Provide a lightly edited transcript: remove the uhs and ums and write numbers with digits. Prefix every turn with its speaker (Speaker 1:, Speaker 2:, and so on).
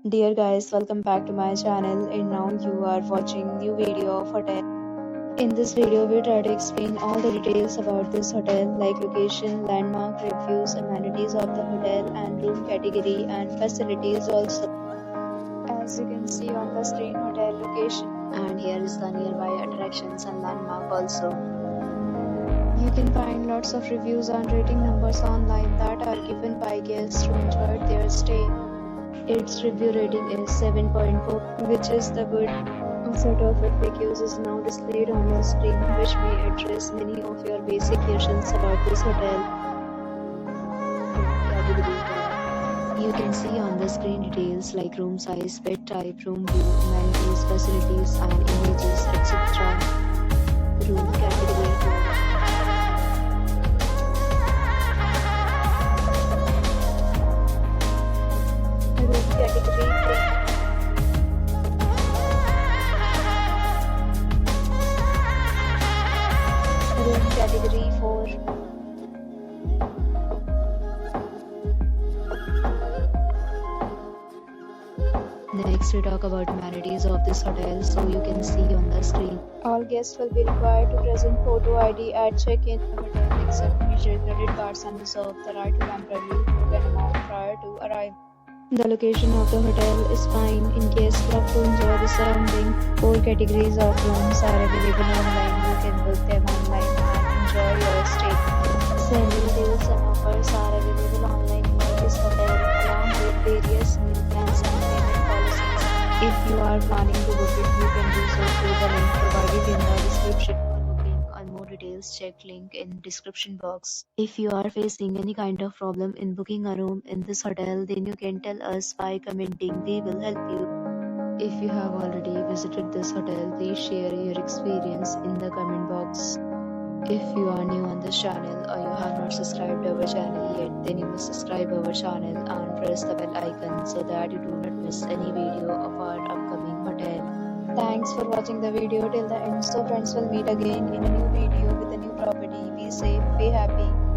Speaker 1: Dear guys, welcome back to my channel and now you are watching new video of hotel. In this video, we try to explain all the details about this hotel like location, landmark, reviews, amenities of the hotel and room category and facilities also. As you can see on the screen, hotel location, and here is the nearby attractions and landmark also. You can find lots of reviews and rating numbers online that are given by guests who enjoyed their stay. Its review rating is 7.4, which is the good. A set of FAQs is now displayed on your screen, which may address many of your basic questions about this hotel. You can see on the screen details like room size, bed type, room view, amenities, facilities, and images, etc. Room category. Room category 3. Room category 4. Next we talk about amenities of this hotel, so you can see on the screen. All guests will be required to present photo ID at check-in. The hotel accepts major credit cards and reserves the right to temporarily hold an amount prior to arrival. The location of the hotel is fine in case love to enjoy the surrounding. 4 categories of rooms are available online. You can book them online and enjoy your stay. Several deals and offers are available online for this hotel along with various meal plans and payment policies. If you are planning to book it, you can do so through the link provided in the description. And more details, check link in description box. If you are facing any kind of problem in booking a room in this hotel, then you can tell us by commenting. We will help you. If you have already visited this hotel, please share your experience in the comment box. If you are new on this channel or you have not subscribed our channel yet, then you must subscribe our channel and press the bell icon so that you do not miss any video of our upcoming hotel. Thanks for watching the video till the end. So friends, will meet again in a new video with a new property. Be safe, be happy.